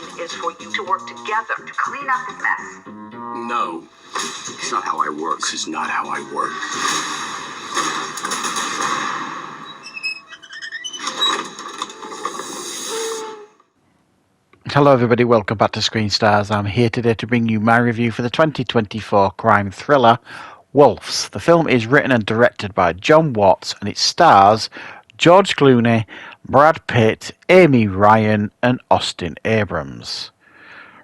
mission is for you to work together to clean up this mess. No. It's not how I work. This is not how I work. Hello everybody, welcome back to Screenstars. I'm here today to bring you my review for the 2024 crime thriller Wolves. The film is written and directed by John Watts and it stars George Clooney, Brad Pitt, Amy Ryan and Austin Abrams.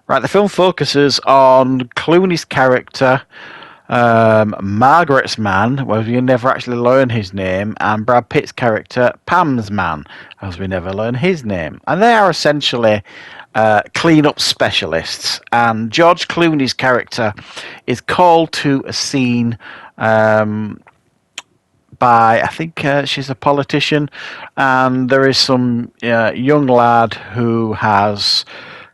Right, the film focuses on Clooney's character, Margaret's man, where we never actually learn his name, and Brad Pitt's character, Pam's man, as we never learn his name. And they are essentially clean-up specialists. And George Clooney's character is called to a scene by, I think she's a politician, and there is some young lad who has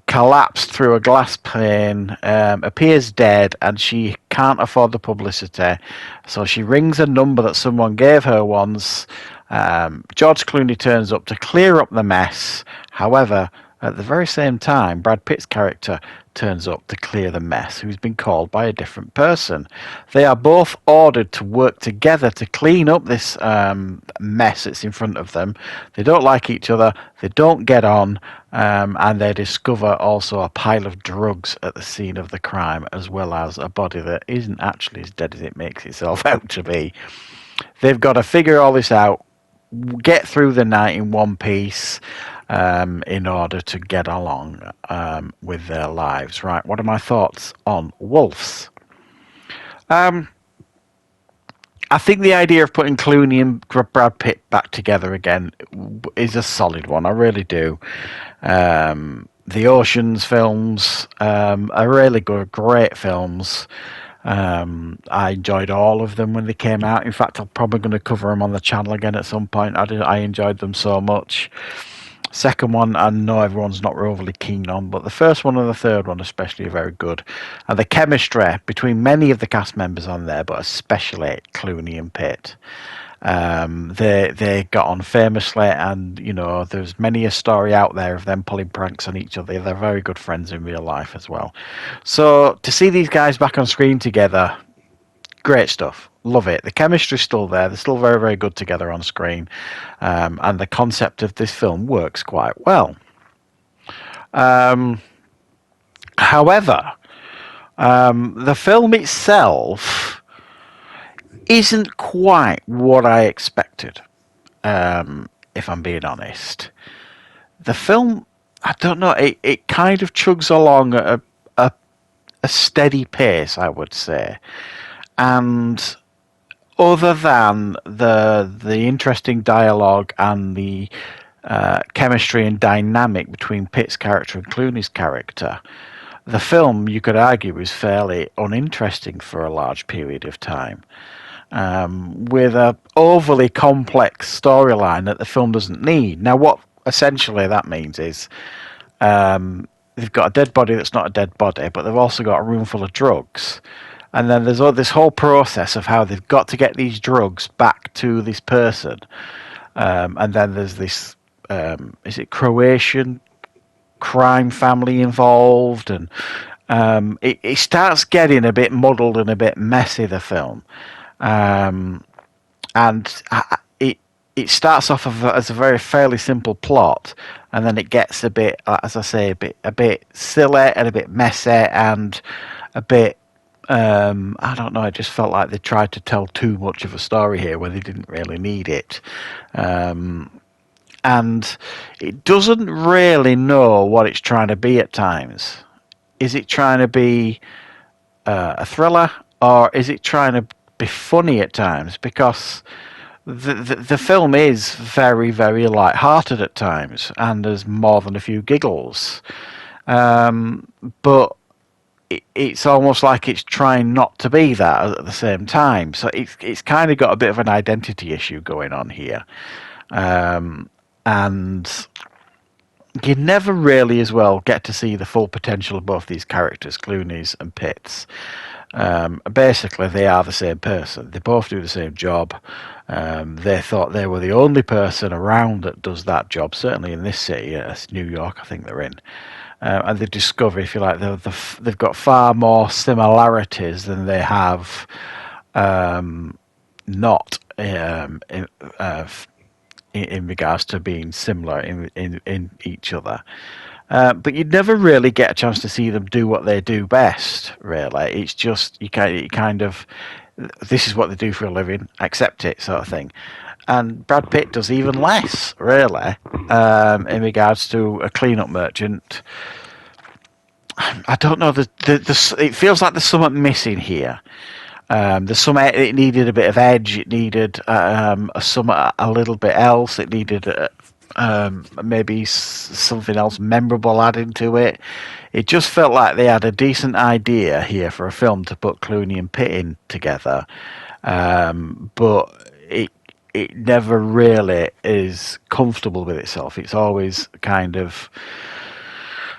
collapsed through a glass pane, appears dead, and she can't afford the publicity. So she rings a number that someone gave her once. George Clooney turns up to clear up the mess. However, at the very same time, Brad Pitt's character turns up to clear the mess, who's been called by a different person. They are both ordered to work together to clean up this mess that's in front of them. They don't like each other, they don't get on, and they discover also a pile of drugs at the scene of the crime, as well as a body that isn't actually as dead as it makes itself out to be. They've got to figure all this out, get through the night in one piece, in order to get along with their lives. Right, what are my thoughts on Wolves? I think the idea of putting Clooney and Brad Pitt back together again is a solid one. I really do. The Ocean's films are really good, great films. I enjoyed all of them when they came out. In fact, I'm probably going to cover them on the channel again at some point. I enjoyed them so much. Second one, I know everyone's not overly keen on, but the first one and the third one especially are very good. And the chemistry between many of the cast members on there, but especially Clooney and Pitt, they got on famously, and you know there's many a story out there of them pulling pranks on each other. They're very good friends in real life as well. So to see these guys back on screen together, great stuff. Love it. The chemistry's still there. They're still very, very good together on screen. And the concept of this film works quite well. However, the film itself isn't quite what I expected, if I'm being honest. The film, I don't know, it kind of chugs along at a steady pace, I would say. And other than the interesting dialogue and the chemistry and dynamic between Pitt's character and Clooney's character, the film, you could argue, is fairly uninteresting for a large period of time, with a overly complex storyline that the film doesn't need. Now, what essentially that means is they've got a dead body that's not a dead body, but they've also got a room full of drugs. And then there's all this whole process of how they've got to get these drugs back to this person. And then there's this, is it Croatian crime family involved? And it starts getting a bit muddled and a bit messy, the film. And it starts off as a very fairly simple plot. And then it gets a bit, as I say, a bit silly and a bit messy and a bit, I don't know, I just felt like they tried to tell too much of a story here where they didn't really need it. And it doesn't really know what it's trying to be at times. Is it trying to be a thriller, or is it trying to be funny at times? Because the film is very, very light-hearted at times, and there's more than a few giggles. But it's almost like it's trying not to be that at the same time. So it's kind of got a bit of an identity issue going on here. And you never really as well get to see the full potential of both these characters, Clooney's and Pitt's. Basically, they are the same person. They both do the same job. They thought they were the only person around that does that job, certainly in this city, New York, I think they're in. and they discover, if you like, they've got far more similarities than they have not in regards to being similar in each other. But you'd never really get a chance to see them do what they do best, really. It's just, you kind of, this is what they do for a living, accept it, sort of thing. And Brad Pitt does even less, really, in regards to a cleanup merchant. I don't know, it feels like there's something missing here. It needed a bit of edge. It needed a little bit else. It needed maybe something else memorable adding to it. It just felt like they had a decent idea here for a film to put Clooney and Pitt in together, but it never really is comfortable with itself. It's always kind of,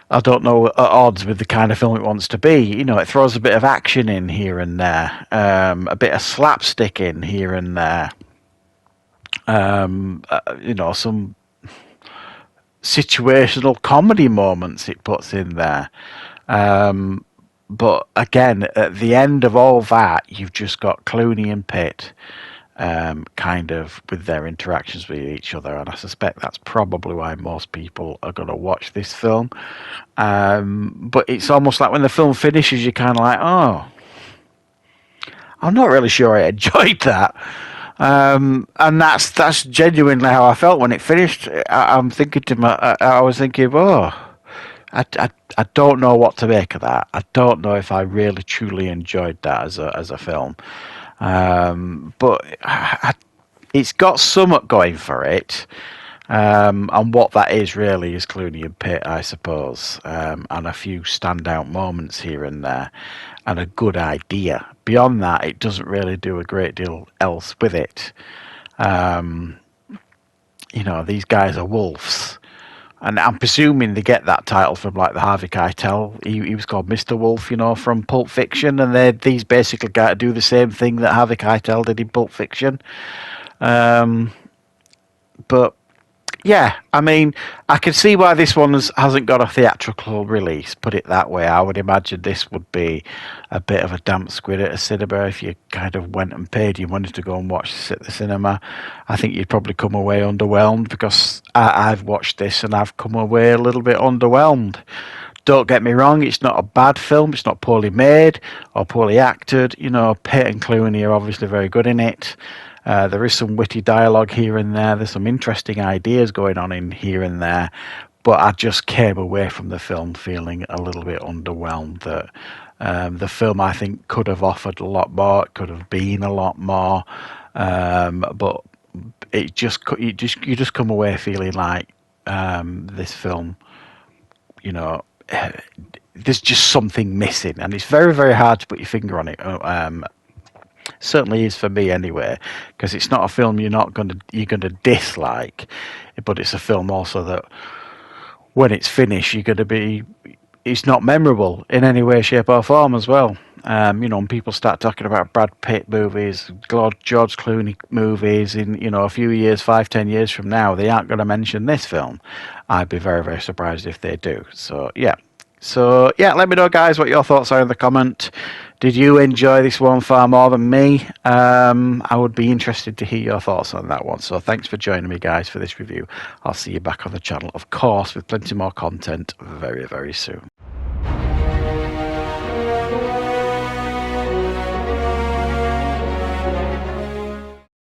I don't know, at odds with the kind of film it wants to be. You know, it throws a bit of action in here and there, a bit of slapstick in here and there. You know, some situational comedy moments it puts in there. But again, at the end of all that, you've just got Clooney and Pitt kind of with their interactions with each other, and I suspect that's probably why most people are going to watch this film. But it's almost like when the film finishes, you're kind of like, oh, I'm not really sure I enjoyed that. And that's genuinely how I felt when it finished. I was thinking, oh, I don't know what to make of that. I don't know if I really truly enjoyed that as a film. But it's got somewhat going for it. And what that is really is Clooney and Pitt, I suppose, and a few standout moments here and there, and a good idea. Beyond that, it doesn't really do a great deal else with it. You know, these guys are wolves. And I'm presuming they get that title from, like, the Harvey Keitel. He was called Mr. Wolf, you know, from Pulp Fiction. And these basically do the same thing that Harvey Keitel did in Pulp Fiction. But yeah, I mean, I can see why this one hasn't got a theatrical release, put it that way. I would imagine this would be a bit of a damp squid at a cinema if you kind of went and paid your money to go and watch this at the cinema. I think you'd probably come away underwhelmed, because I've watched this and I've come away a little bit underwhelmed. Don't get me wrong, it's not a bad film. It's not poorly made or poorly acted. You know, Pitt and Clooney are obviously very good in it. There is some witty dialogue here and there. There's some interesting ideas going on in here and there. But I just came away from the film feeling a little bit underwhelmed. That the film, I think, could have offered a lot more. It could have been a lot more. But you just come away feeling like this film, you know, there's just something missing, and it's very, very hard to put your finger on it. Certainly is for me anyway, because it's not a film you're gonna dislike, but it's a film also that when it's finished it's not memorable in any way, shape or form as well. You know, when people start talking about Brad Pitt movies, George Clooney movies in, you know, a few years, 5-10 years from now, they aren't going to mention this film. I'd be very, very surprised if they do. So yeah, let me know, guys, what your thoughts are in the comment. Did you enjoy this one far more than me? I would be interested to hear your thoughts on that one. So thanks for joining me, guys, for this review. I'll see you back on the channel, of course, with plenty more content very, very soon.